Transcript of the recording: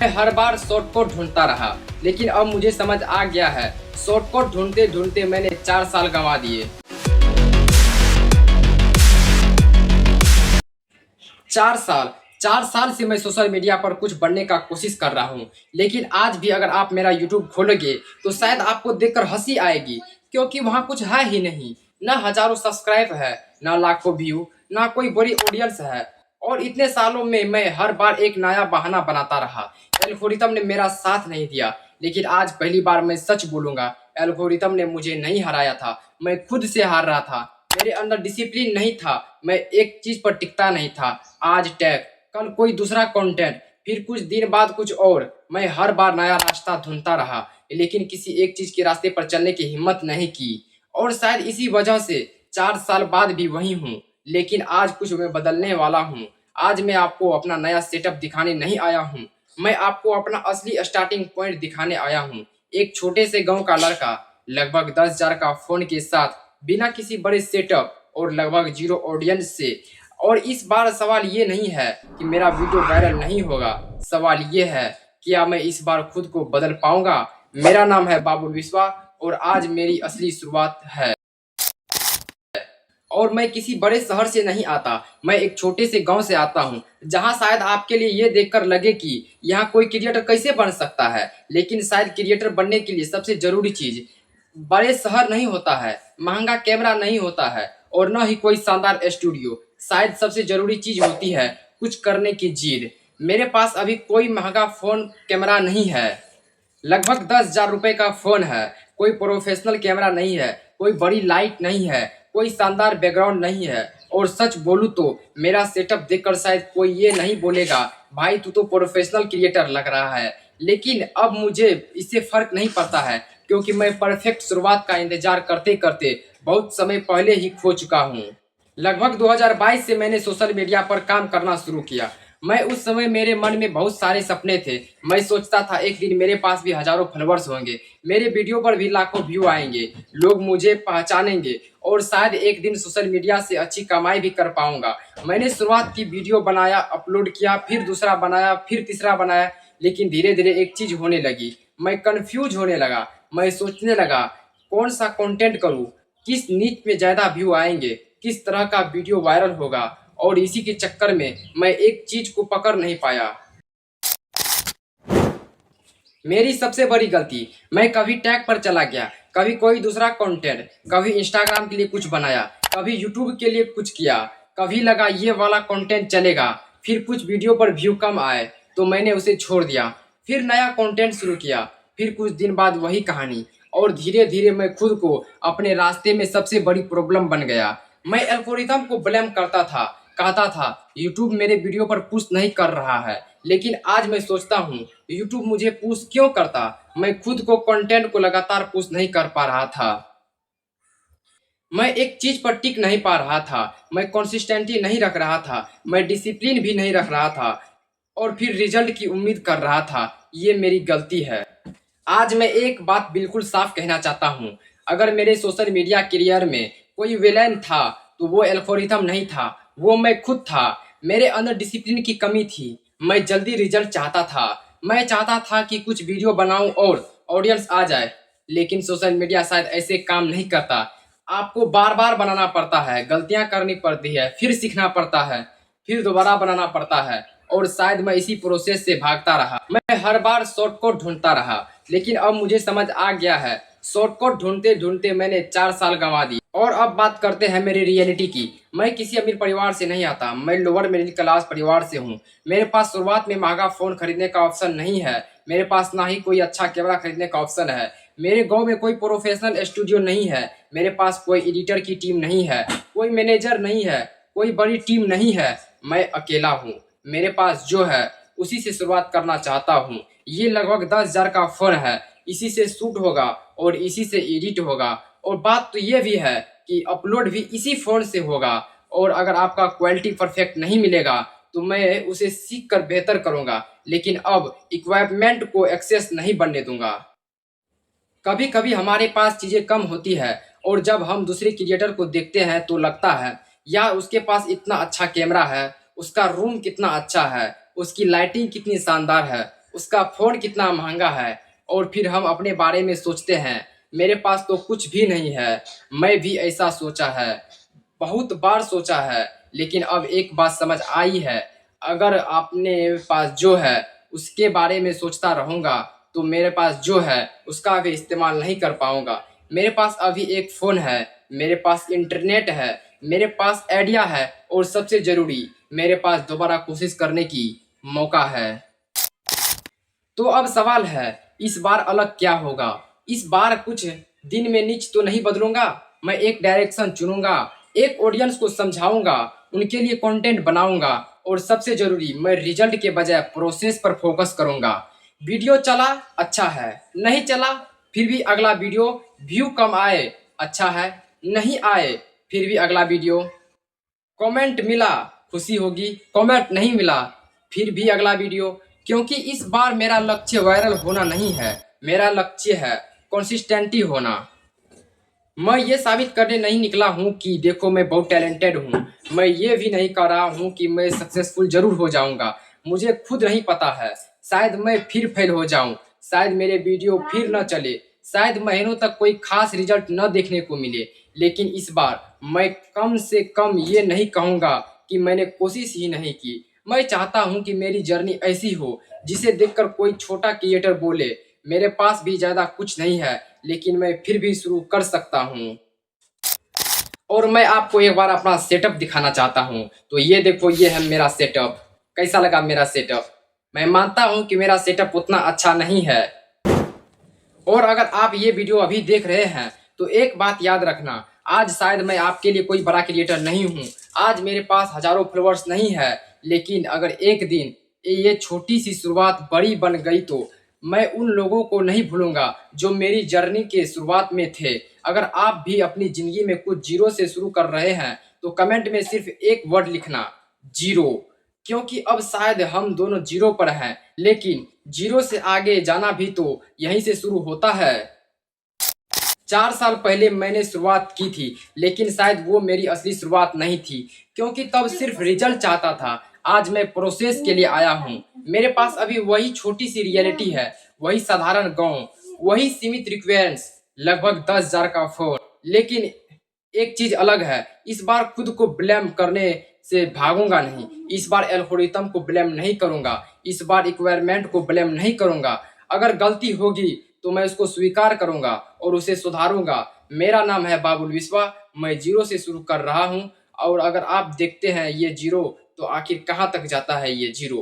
मैं हर बार शॉर्टकट ढूंढता रहा, लेकिन अब मुझे समझ आ गया है, शॉर्टकट ढूंढते ढूंढते मैंने 4 साल गंवा दिए। 4 साल से मैं सोशल मीडिया पर कुछ बनने का कोशिश कर रहा हूँ, लेकिन आज भी अगर आप मेरा यूट्यूब खोलोगे तो शायद आपको देखकर हंसी आएगी, क्योंकि वहाँ कुछ है ही नहीं। ना हजारों सब्सक्राइब है, ना लाखों व्यू, ना कोई बड़ी ऑडियंस है। और इतने सालों में मैं हर बार एक नया बहाना बनाता रहा। एल्गोरिथम ने मेरा साथ नहीं दिया, लेकिन आज पहली बार मैं सच बोलूंगा, एल्गोरिथम ने मुझे नहीं हराया था, मैं खुद से हार रहा था। मेरे अंदर डिसिप्लिन नहीं था, मैं एक चीज पर टिकता नहीं था। आज टैग, कल कोई दूसरा कंटेंट, फिर कुछ दिन बाद कुछ और। मैं हर बार नया रास्ता ढूंढता रहा, लेकिन किसी एक चीज के रास्ते पर चलने की हिम्मत नहीं की। और शायद इसी वजह से 4 साल बाद भी वही हूँ, लेकिन आज कुछ मैं बदलने वाला हूँ। आज मैं आपको अपना नया सेटअप दिखाने नहीं आया हूँ, मैं आपको अपना असली स्टार्टिंग पॉइंट दिखाने आया हूँ। एक छोटे से गांव का लड़का, लगभग 10,000 का फोन के साथ, बिना किसी बड़े सेटअप और लगभग जीरो ऑडियंस से। और इस बार सवाल ये नहीं है कि मेरा वीडियो वायरल नहीं होगा, सवाल ये है क्या मैं इस बार खुद को बदल पाऊंगा। मेरा नाम है बाबुल विश्वा और आज मेरी असली शुरुआत है। और मैं किसी बड़े शहर से नहीं आता, मैं एक छोटे से गांव से आता हूं, जहां शायद आपके लिए ये देखकर लगे कि यहाँ कोई क्रिएटर कैसे बन सकता है। लेकिन शायद क्रिएटर बनने के लिए सबसे जरूरी चीज बड़े शहर नहीं होता है, महंगा कैमरा नहीं होता है, और न ही कोई शानदार स्टूडियो। शायद सबसे जरूरी चीज होती है कुछ करने की जिद। मेरे पास अभी कोई महंगा फोन कैमरा नहीं है, लगभग 10,000 रुपए का फोन है। कोई प्रोफेशनल कैमरा नहीं है, कोई बड़ी लाइट नहीं है, कोई शानदार बैकग्राउंड नहीं है। और सच बोलूं तो मेरा सेटअप देखकर शायद कोई ये नहीं बोलेगा भाई तू तो प्रोफेशनल क्रिएटर लग रहा है। लेकिन अब मुझे इससे फर्क नहीं पड़ता है, क्योंकि मैं परफेक्ट शुरुआत का इंतजार करते करते बहुत समय पहले ही खो चुका हूँ। लगभग 2022 से मैंने सोशल मीडिया पर काम करना शुरू किया। मैं उस समय मेरे मन में बहुत सारे सपने थे। मैं सोचता था एक दिन मेरे पास भी हजारों फॉलोअर्स होंगे, मेरे वीडियो पर भी लाखों व्यू आएंगे, लोग मुझे पहचानेंगे और शायद एक दिन सोशल मीडिया से अच्छी कमाई भी कर पाऊंगा। मैंने शुरुआत की, वीडियो बनाया, अपलोड किया, फिर दूसरा बनाया, फिर तीसरा बनाया। लेकिन धीरे धीरे एक चीज होने लगी, मैं कंफ्यूज होने लगा। मैं सोचने लगा कौन सा कंटेंट करूं, किस नीच में ज्यादा व्यू आएंगे, किस तरह का वीडियो वायरल होगा। और इसी के चक्कर में मैं एक चीज को पकड़ नहीं पाया। मेरी सबसे बड़ी गलती, मैं कभी टैग पर चला गया, कभी कोई दूसरा कंटेंट, कभी इंस्टाग्राम के लिए कुछ बनाया, कभी यूट्यूब के लिए कुछ किया, कभी लगा ये वाला कंटेंट चलेगा, फिर कुछ वीडियो पर व्यू कम आए तो मैंने उसे छोड़ दिया, फिर नया कंटेंट शुरू किया, फिर कुछ दिन बाद वही कहानी। और धीरे धीरे मैं खुद को अपने रास्ते में सबसे बड़ी प्रॉब्लम बन गया। मैं एल्गोरिथम को ब्लेम करता था, कहता था यूट्यूब मेरे वीडियो पर पुश नहीं कर रहा है। लेकिन आज मैं सोचता हूँ यूट्यूब मुझे पुश क्यों करता, मैं खुद को कंटेंट को लगातार पुश नहीं कर पा रहा था। मैं एक चीज पर टिक नहीं पा रहा था, मैं कंसिस्टेंटी नहीं रख रहा था, मैं डिसिप्लिन भी नहीं रख रहा था, और फिर रिजल्ट की उम्मीद कर रहा था। ये मेरी गलती है। आज मैं एक बात बिल्कुल साफ कहना चाहता हूँ, अगर मेरे सोशल मीडिया करियर में कोई विलेन था तो वो एल्गोरिथम नहीं था, वो मैं खुद था। मेरे अंदर डिसिप्लिन की कमी थी, मैं जल्दी रिजल्ट चाहता था, मैं चाहता था कि कुछ वीडियो बनाऊं और ऑडियंस आ जाए। लेकिन सोशल मीडिया शायद ऐसे काम नहीं करता, आपको बार बार बनाना पड़ता है, गलतियां करनी पड़ती है, फिर सीखना पड़ता है, फिर दोबारा बनाना पड़ता है। और शायद मैं इसी प्रोसेस से भागता रहा, मैं हर बार शॉर्टकट ढूंढता रहा। लेकिन अब मुझे समझ आ गया है, शॉर्टकट ढूंढते ढूंढते मैंने 4 साल गंवा दिए। और अब बात करते हैं मेरी रियलिटी की। मैं किसी अमीर परिवार से नहीं आता, मैं लोअर मिडिल क्लास परिवार से हूँ। मेरे पास शुरुआत में महंगा फोन खरीदने का ऑप्शन नहीं है, मेरे पास ना ही कोई अच्छा कैमरा खरीदने का ऑप्शन है, मेरे गांव में कोई प्रोफेशनल स्टूडियो नहीं है, मेरे पास कोई एडिटर की टीम नहीं है, कोई मैनेजर नहीं है, कोई बड़ी टीम नहीं है, मैं अकेला हूँ। मेरे पास जो है उसी से शुरुआत करना चाहता हूँ। ये लगभग 10,000 का फोन है, इसी से शूट होगा और इसी से एडिट होगा। और बात तो ये भी है कि अपलोड भी इसी फोन से होगा। और अगर आपका क्वालिटी परफेक्ट नहीं मिलेगा तो मैं उसे सीख कर बेहतर करूंगा, लेकिन अब इक्विपमेंट को एक्सेस नहीं बनने दूंगा। कभी कभी हमारे पास चीजें कम होती है और जब हम दूसरे क्रिएटर को देखते हैं तो लगता है यार उसके पास इतना अच्छा कैमरा है, उसका रूम कितना अच्छा है, उसकी लाइटिंग कितनी शानदार है, उसका फ़ोन कितना महंगा है, और फिर हम अपने बारे में सोचते हैं मेरे पास तो कुछ भी नहीं है। मैं भी ऐसा सोचा है, बहुत बार सोचा है, लेकिन अब एक बात समझ आई है, अगर अपने पास जो है उसके बारे में सोचता रहूँगा तो मेरे पास जो है उसका भी इस्तेमाल नहीं कर पाऊँगा। मेरे पास अभी एक फ़ोन है, मेरे पास इंटरनेट है, मेरे पास आइडिया है, और सबसे ज़रूरी मेरे पास दोबारा कोशिश करने की मौका है। तो अब सवाल है, इस बार अलग क्या होगा? इस बार कुछ दिन में नीच तो नहीं बदलूंगा। मैं एक डायरेक्शन चुनूंगा, एक ऑडियंस को समझाऊंगा, उनके लिए कंटेंट बनाऊंगा, और सबसे जरूरी मैं रिजल्ट के बजाय प्रोसेस पर फोकस करूंगा। वीडियो चला अच्छा है, नहीं चला फिर भी अगला वीडियो, व्यू कम आए अच्छा है, नहीं आए फिर भी अगला वीडियो, कमेंट मिला खुशी होगी, कमेंट नहीं मिला फिर भी अगला वीडियो। क्योंकि इस बार मेरा लक्ष्य वायरल होना नहीं है, मेरा लक्ष्य है कंसिस्टेंटी होना। मैं ये साबित करने नहीं निकला हूँ कि देखो मैं बहुत टैलेंटेड हूँ। मैं ये भी नहीं कह रहा हूँ कि मैं सक्सेसफुल जरूर हो जाऊंगा। मुझे खुद नहीं पता है, शायद मैं फिर फेल हो जाऊं, शायद मेरे वीडियो फिर न चले, शायद महीनों तक कोई खास रिजल्ट न देखने को मिले। लेकिन इस बार मैं कम से कम ये नहीं कहूँगा कि मैंने कोशिश ही नहीं की। मैं चाहता हूँ कि मेरी जर्नी ऐसी हो जिसे देखकर कोई छोटा क्रिएटर बोले मेरे पास भी ज़्यादा कुछ नहीं है, लेकिन मैं फिर भी शुरू कर सकता हूँ। और मैं आपको एक बार अपना सेटअप दिखाना चाहता हूँ। तो ये देखो, ये है मेरा सेटअप। कैसा लगा मेरा सेटअप? मैं मानता हूँ कि मेरा सेटअप उतना अच्छा नहीं है। और अगर आप ये वीडियो अभी देख रहे हैं तो एक बात याद रखना, आज शायद मैं आपके लिए कोई बड़ा क्रिएटर नहीं हूँ, आज मेरे पास हजारों फॉलोअर्स नहीं है, लेकिन अगर एक दिन ये छोटी सी शुरुआत बड़ी बन गई तो मैं उन लोगों को नहीं भूलूंगा जो मेरी जर्नी के शुरुआत में थे। अगर आप भी अपनी जिंदगी में कुछ जीरो से शुरू कर रहे हैं तो कमेंट में सिर्फ एक वर्ड लिखना, जीरो। क्योंकि अब शायद हम दोनों जीरो पर हैं, लेकिन जीरो से आगे जाना भी तो यहीं से शुरू होता है। 4 साल पहले मैंने शुरुआत की थी, लेकिन शायद वो मेरी असली शुरुआत नहीं थी, क्योंकि तब सिर्फ रिजल्ट चाहता था। आज मैं प्रोसेस के लिए आया हूँ। मेरे पास अभी वही छोटी सी रियलिटी है, वही साधारण गांव, वही सीमित रिक्वायरमेंट्स, लगभग 10,000 का फोन। लेकिन एक चीज अलग है, इस बार खुद को ब्लेम करने से भागूंगा नहीं। इस बार एल्गोरिथम को ब्लेम नहीं करूंगा, इस बार रिक्वायरमेंट को ब्लेम नहीं करूंगा। अगर गलती होगी तो मैं उसको स्वीकार करूंगा और उसे सुधारूंगा। मेरा नाम है बाबुल विश्वा, मैं जीरो से शुरू कर रहा हूं। और अगर आप देखते हैं ये जीरो, तो आखिर कहां तक जाता है ये जीरो।